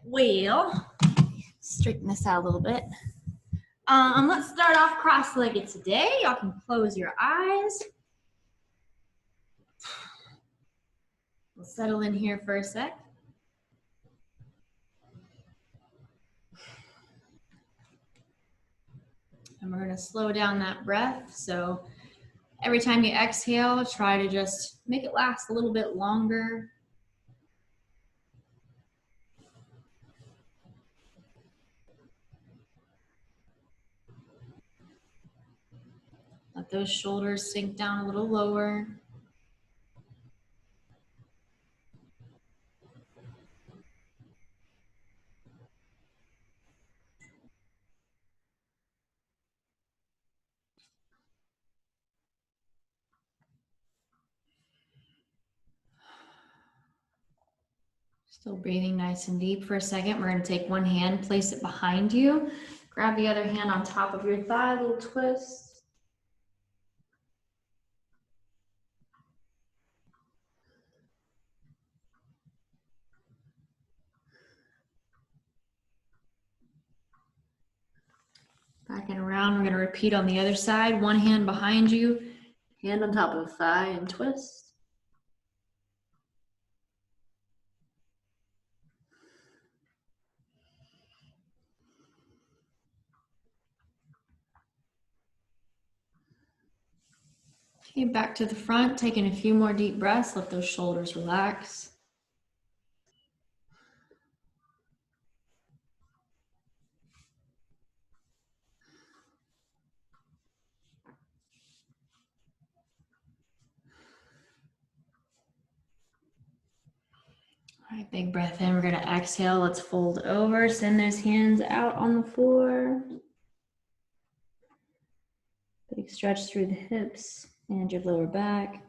Well, straighten this out a little bit. Let's start off cross-legged today. Y'all can close your eyes. We'll settle in here for a sec. And we're gonna slow down that breath. So every time you exhale, try to just make it last a little bit longer. Let those shoulders sink down a little lower. Still breathing nice and deep for a second. We're going to take one hand, place it behind you. Grab the other hand on top of your thigh, a little twist. Back and around, we're going to repeat on the other side. One hand behind you, hand on top of the thigh and twist. Okay, back to the front, taking a few more deep breaths. Let those shoulders relax. All right, big breath in. We're going to exhale. Let's fold over. Send those hands out on the floor. Big stretch through the hips and your lower back.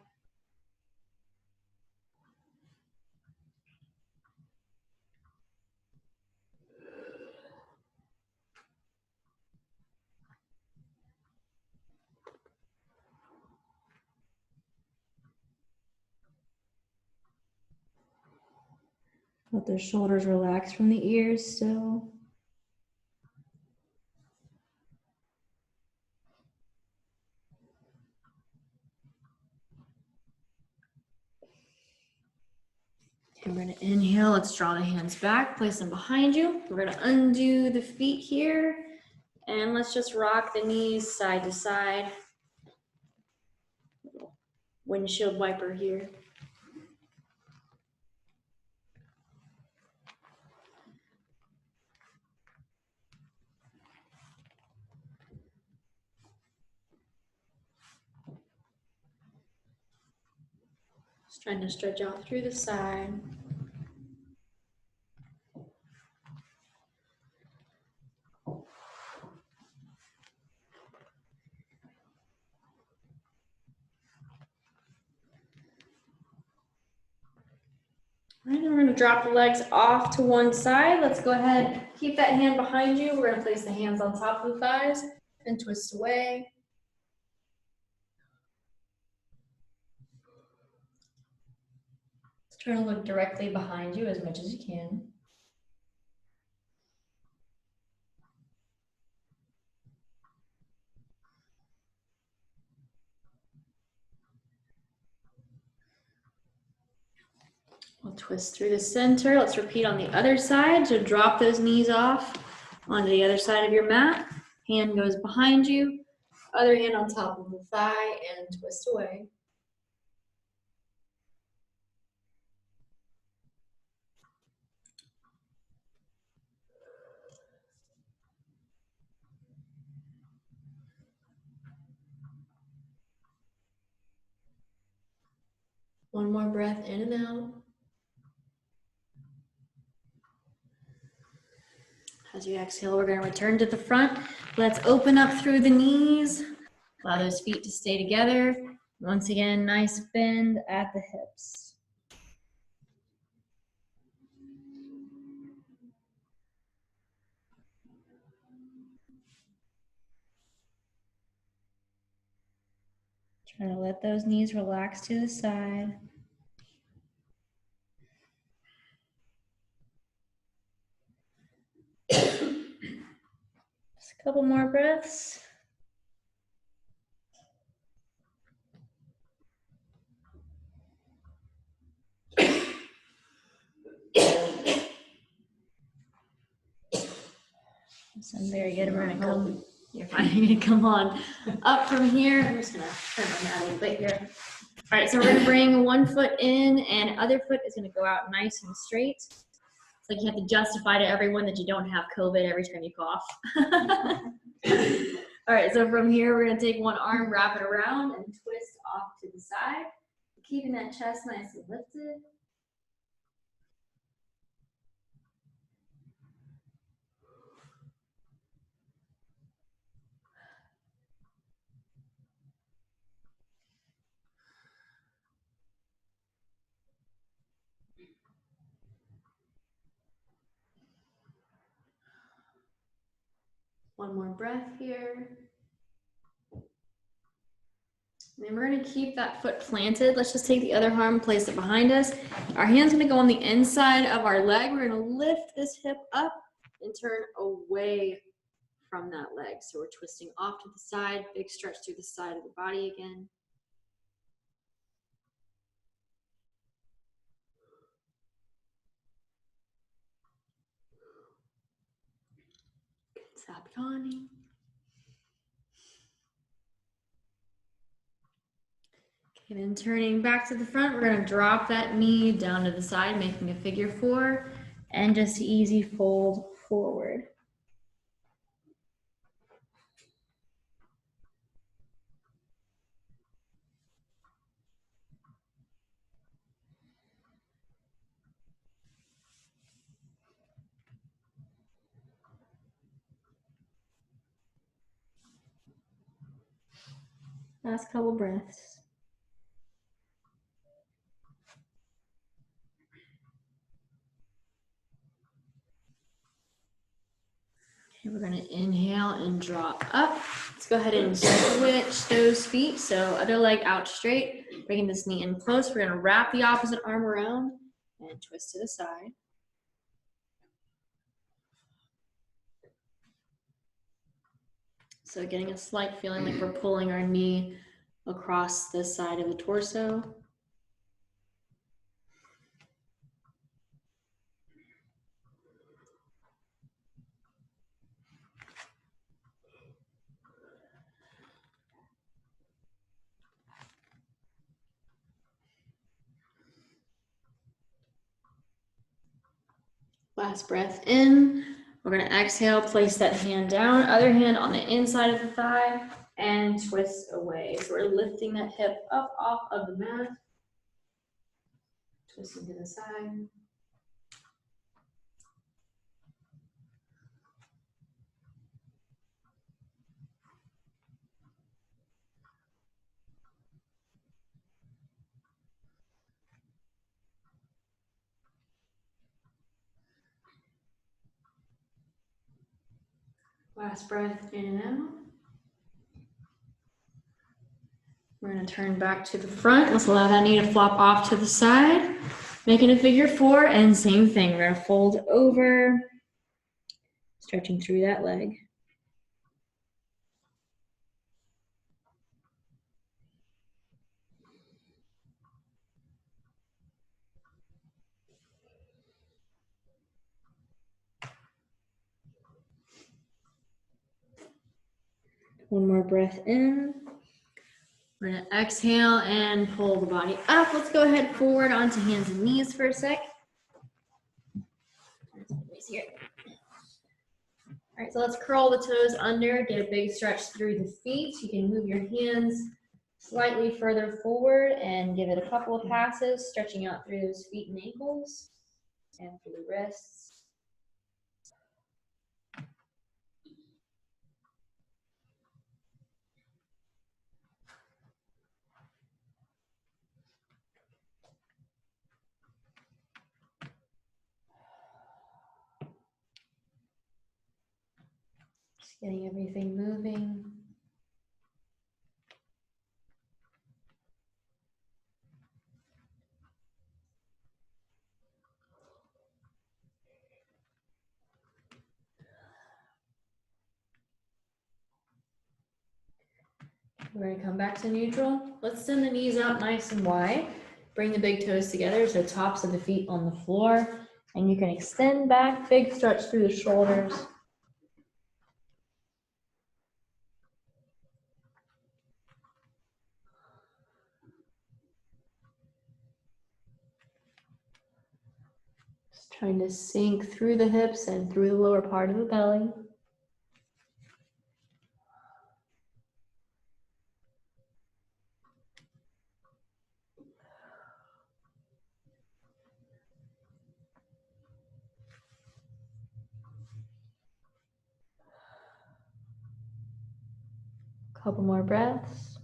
Let those shoulders relax from the ears still. And we're going to inhale. Let's draw the hands back, place them behind you. We're going to undo the feet here. And let's just rock the knees side to side. Windshield wiper here. Just trying to stretch out through the side. All right, we're going to drop the legs off to one side. Let's go ahead, keep that hand behind you. We're going to place the hands on top of the thighs and twist away. Try to look directly behind you as much as you can. We'll twist through the center. Let's repeat on the other side. So drop those knees off onto the other side of your mat. Hand goes behind you. Other hand on top of the thigh and twist away. One more breath in and out. As you exhale, we're going to return to the front. Let's open up through the knees. Allow those feet to stay together. Once again, nice bend at the hips. Try to let those knees relax to the side. Couple more breaths. So very good. We're gonna come. You're fine. You're gonna come on up from here. I'm just gonna turn my mat a little bit here. All right, so we're gonna bring one foot in, and other foot is gonna go out nice and straight. It's like you have to justify to everyone that you don't have COVID every time you cough. All right, so from here, we're gonna take one arm, wrap it around, and twist off to the side, keeping that chest nice and lifted. One more breath here. And then we're gonna keep that foot planted. Let's just take the other arm, place it behind us. Our hand's gonna go on the inside of our leg. We're gonna lift this hip up and turn away from that leg. So we're twisting off to the side, big stretch through the side of the body again. Stop yawning. Okay, then turning back to the front, we're gonna drop that knee down to the side, making a figure four, and just easy fold forward. Last couple breaths. Okay, we're gonna inhale and drop up. Let's go ahead and switch those feet. So other leg out straight, bringing this knee in close. We're gonna wrap the opposite arm around and twist to the side. So getting a slight feeling like we're pulling our knee across the side of the torso. Last breath in. We're gonna exhale, place that hand down, other hand on the inside of the thigh, and twist away. So we're lifting that hip up off of the mat, twisting to the side. Last breath in and out. We're gonna turn back to the front. Let's allow that knee to flop off to the side, making a figure four, and same thing. We're gonna fold over, stretching through that leg. One more breath in. We're gonna exhale and pull the body up. Let's go ahead forward onto hands and knees for a sec. Here. All right, so let's curl the toes under, get a big stretch through the feet. You can move your hands slightly further forward and give it a couple of passes, stretching out through those feet and ankles and through the wrists. Just getting everything moving. We're gonna come back to neutral. Let's send the knees out nice and wide. Bring the big toes together so tops of the feet on the floor. And you can extend back, big stretch through the shoulders. Just trying to sink through the hips and through the lower part of the belly. Couple more breaths.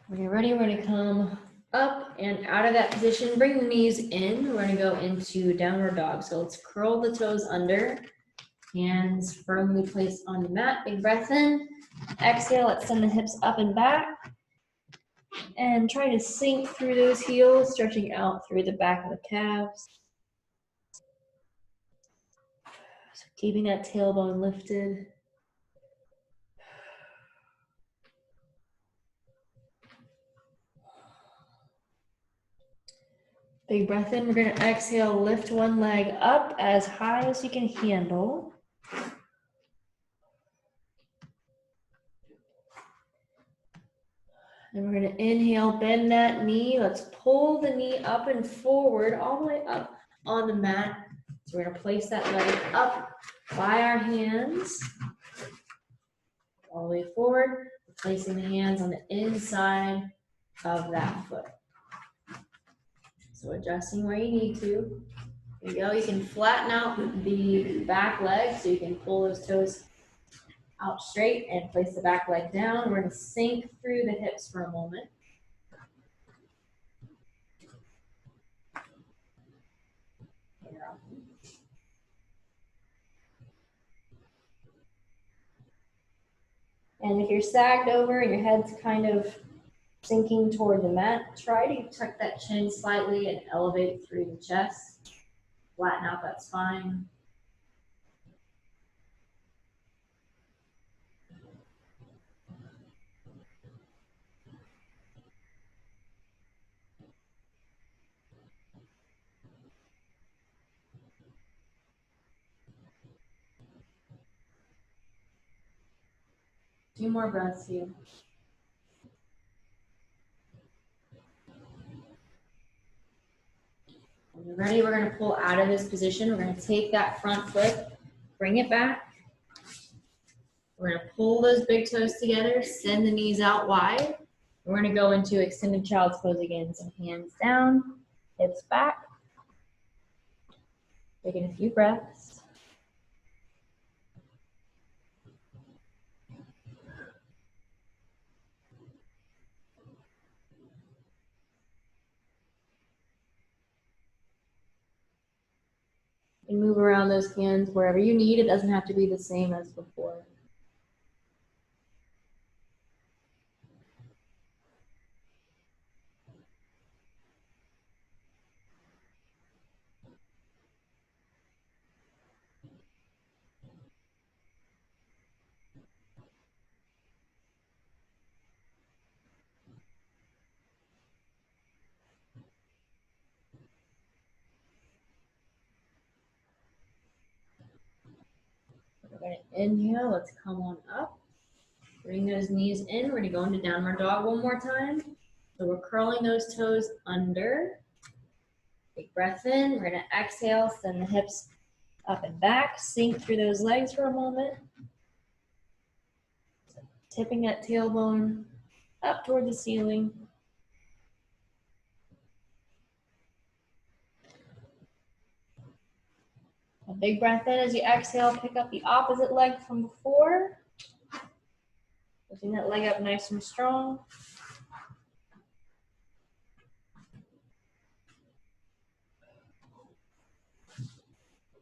When you're ready, we're going to come up and out of that position. Bring the knees in. We're going to go into downward dog. So let's curl the toes under. Hands firmly placed on the mat. Big breath in. Exhale, let's send the hips up and back. And try to sink through those heels, stretching out through the back of the calves. So keeping that tailbone lifted. Big breath in. We're going to exhale, lift one leg up as high as you can handle. And we're going to inhale, bend that knee. Let's pull the knee up and forward, all the way up on the mat. So we're going to place that leg up by our hands, all the way forward, placing the hands on the inside of that foot. So adjusting where you need to. There you go. You can flatten out the back leg so you can pull those toes out straight and place the back leg down. We're going to sink through the hips for a moment. And if you're sagged over and your head's kind of sinking toward the mat, try to tuck that chin slightly and elevate through the chest. Flatten out that spine. Few more breaths here. When you're ready, we're going to pull out of this position. We're going to take that front foot, bring it back. We're going to pull those big toes together, send the knees out wide. We're going to go into extended child's pose again. So hands down, hips back. Taking a few breaths. And move around those hands wherever you need. It doesn't have to be the same as before. We're going to inhale. Let's come on up. Bring those knees in. We're going to go into downward dog one more time. So we're curling those toes under. Big breath in. We're going to exhale. Send the hips up and back. Sink through those legs for a moment. So tipping that tailbone up toward the ceiling. A big breath in as you exhale. Pick up the opposite leg from before. Lifting that leg up nice and strong.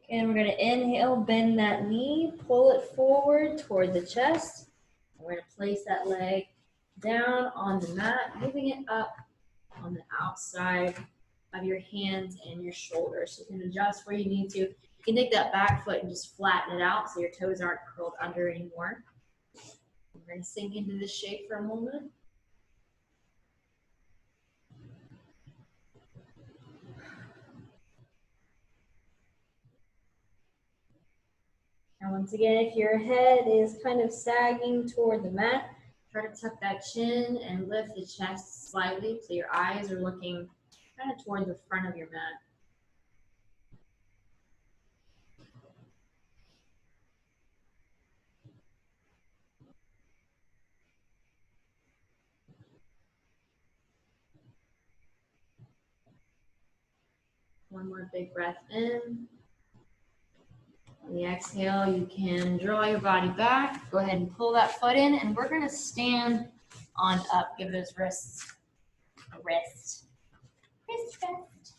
And we're going to inhale, bend that knee, pull it forward toward the chest. We're going to place that leg down on the mat, moving it up on the outside of your hands and your shoulders. So you can adjust where you need to. You can take that back foot and just flatten it out so your toes aren't curled under anymore. We're going to sink into this shape for a moment. And once again, if your head is kind of sagging toward the mat, try to tuck that chin and lift the chest slightly so your eyes are looking kind of toward the front of your mat. One more big breath in. On the exhale, you can draw your body back. Go ahead and pull that foot in, and we're going to stand on up. Give those wrists a rest. Wrist rest.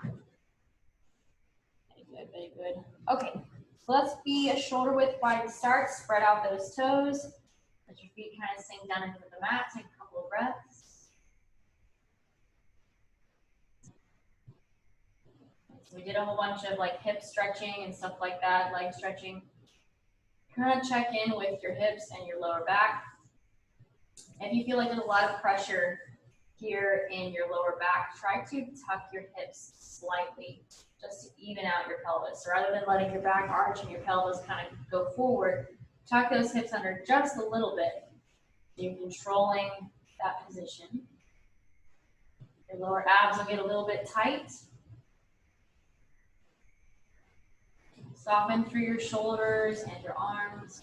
Very good, very good. Okay, so let's be a shoulder width wide to start. Spread out those toes. Let your feet kind of sink down into the mat. Take a couple of breaths. So we did a whole bunch of like hip stretching and stuff like that, leg stretching. Kind of check in with your hips and your lower back. If you feel like there's a lot of pressure here in your lower back, try to tuck your hips slightly just to even out your pelvis. So rather than letting your back arch and your pelvis kind of go forward, tuck those hips under just a little bit. You're controlling that position. Your lower abs will get a little bit tight. Soften through your shoulders and your arms.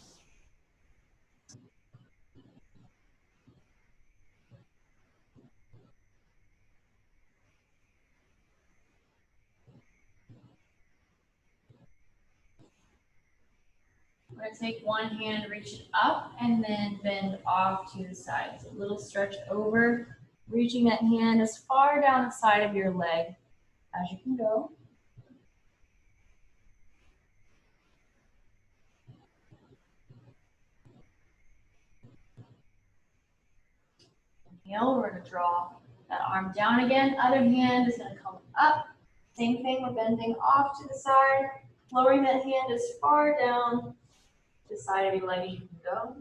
I'm going to take one hand, reach it up, and then bend off to the side. So a little stretch over, reaching that hand as far down the side of your leg as you can go. Inhale, we're going to draw that arm down again. Other hand is going to come up. Same thing, we're bending off to the side, lowering that hand as far down to the side of your leg as you can go.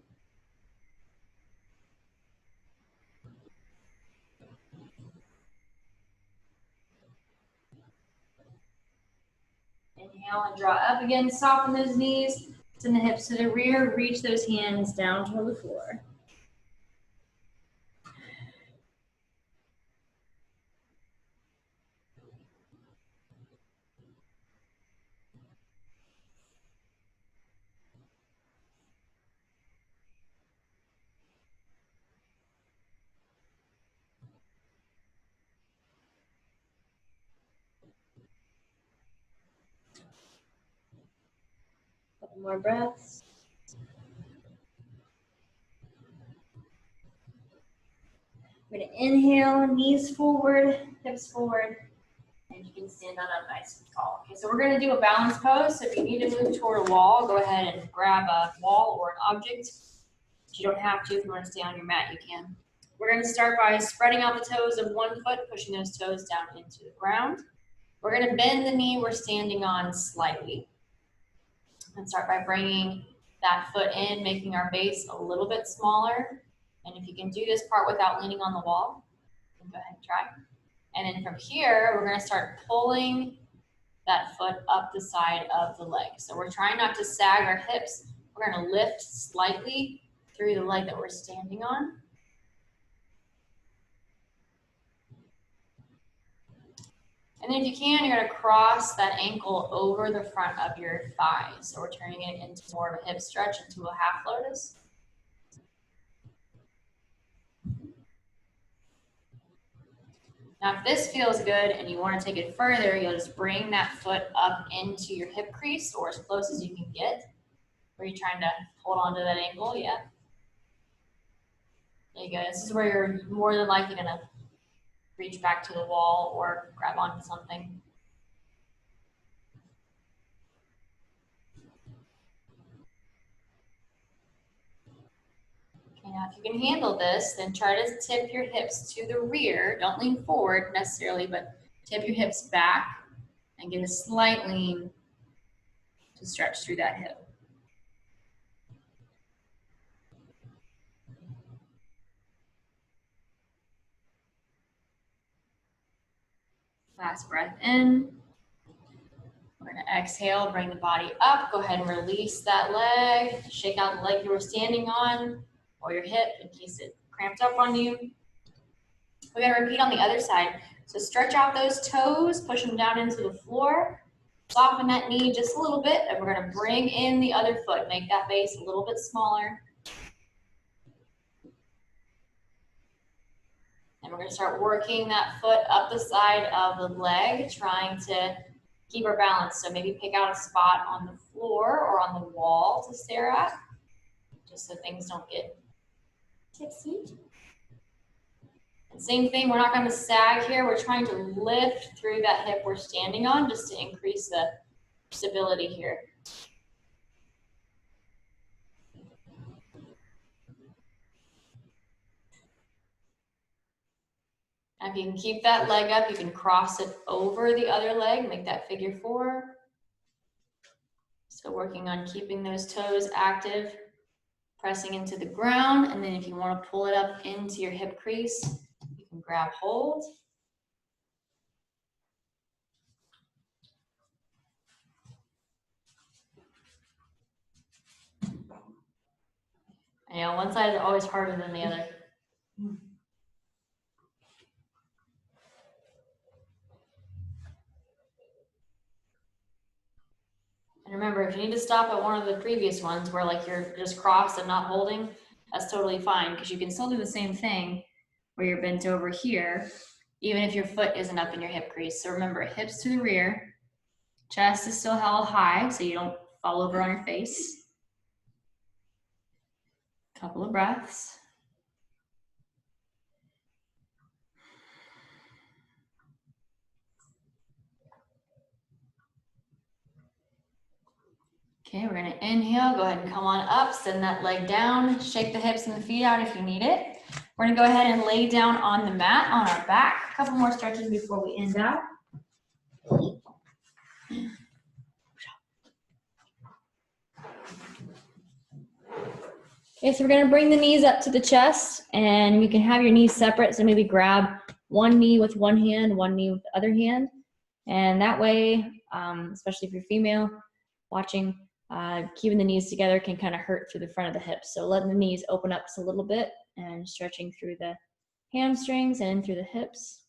Inhale and draw up again, soften those knees, send the hips to the rear, reach those hands down toward the floor. Couple more breaths. We're going to inhale, knees forward, hips forward, and you can stand on up nice and tall. Okay, so we're going to do a balance pose. So if you need to move toward a wall, go ahead and grab a wall or an object. But you don't have to. If you want to stay on your mat, you can. We're going to start by spreading out the toes of one foot, pushing those toes down into the ground. We're going to bend the knee we're standing on slightly. And start by bringing that foot in, making our base a little bit smaller. And if you can do this part without leaning on the wall, go ahead and try. And then from here, we're going to start pulling that foot up the side of the leg. So we're trying not to sag our hips. We're going to lift slightly through the leg that we're standing on. And then if you can, you're going to cross that ankle over the front of your thigh. So we're turning it into more of a hip stretch, into a half lotus. Now, if this feels good and you want to take it further, you'll just bring that foot up into your hip crease or as close as you can get. Where you're trying to hold on to that ankle, yeah. There you go. This is where you're more than likely going to reach back to the wall or grab onto something. Okay, Now, if you can handle this, then try to tip your hips to the rear. Don't lean forward necessarily, but tip your hips back and get a slight lean to stretch through that hip. Last breath in. We're going to exhale, bring the body up. Go ahead and release that leg. Shake out the leg you were standing on or your hip in case it cramped up on you. We're going to repeat on the other side. So stretch out those toes, push them down into the floor. Soften that knee just a little bit, and we're going to bring in the other foot. Make that base a little bit smaller. And we're going to start working that foot up the side of the leg, trying to keep our balance. So maybe pick out a spot on the floor or on the wall to stare at, just so things don't get tipsy. And same thing, we're not going to sag here. We're trying to lift through that hip we're standing on just to increase the stability here. And if you can keep that leg up, you can cross it over the other leg, make that figure 4. So working on keeping those toes active, pressing into the ground, and then if you want to pull it up into your hip crease, you can grab hold. I know one side is always harder than the other. And remember, if you need to stop at one of the previous ones where like you're just crossed and not holding, that's totally fine because you can still do the same thing where you're bent over here, even if your foot isn't up in your hip crease. So remember, hips to the rear, chest is still held high so you don't fall over on your face. Couple of breaths. Okay, we're gonna inhale, go ahead and come on up, send that leg down, shake the hips and the feet out if you need it. We're gonna go ahead and lay down on the mat on our back. A couple more stretches before we end out. Okay, so we're gonna bring the knees up to the chest and you can have your knees separate. So maybe grab one knee with one hand, one knee with the other hand. And that way, especially if you're female, watching, keeping the knees together can kind of hurt through the front of the hips. So letting the knees open up just a little bit and stretching through the hamstrings and through the hips.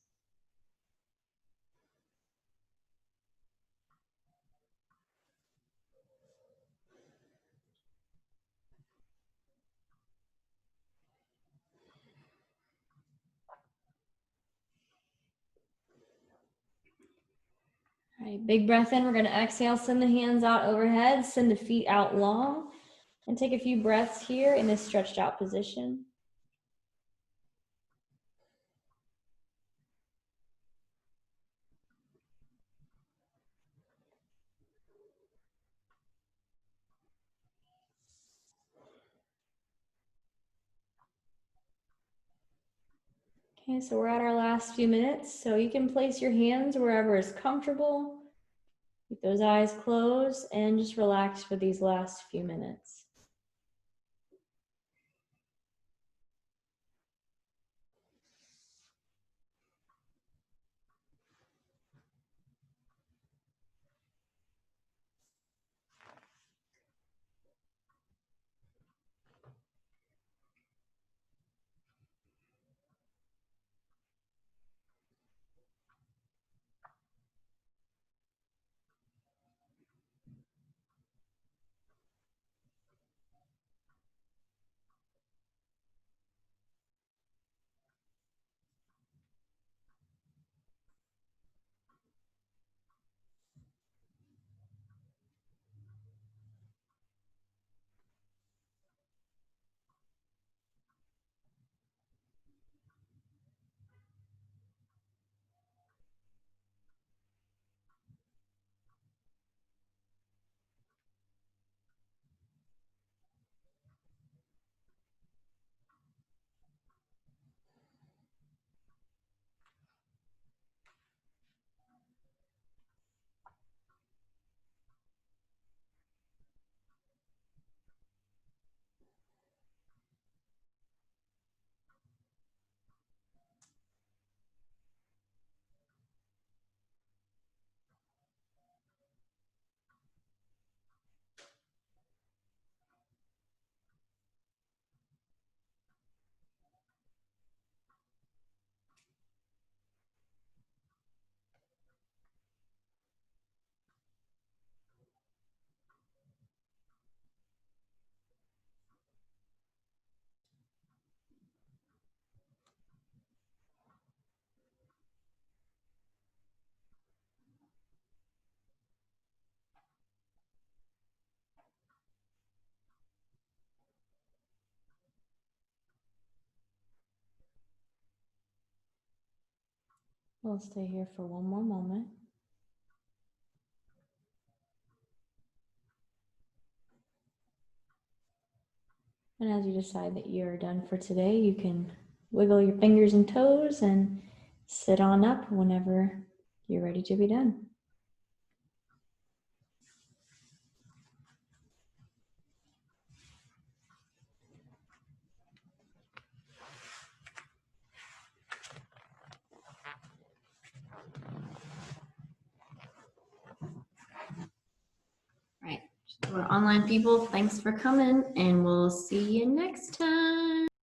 All right, big breath in. We're going to exhale, send the hands out overhead, send the feet out long, and take a few breaths here in this stretched out position. Okay, so we're at our last few minutes. So you can place your hands wherever is comfortable. Keep those eyes closed and just relax for these last few minutes. We'll stay here for one more moment. And as you decide that you're done for today, you can wiggle your fingers and toes and sit on up whenever you're ready to be done. All right, to our online people, thanks for coming, and we'll see you next time.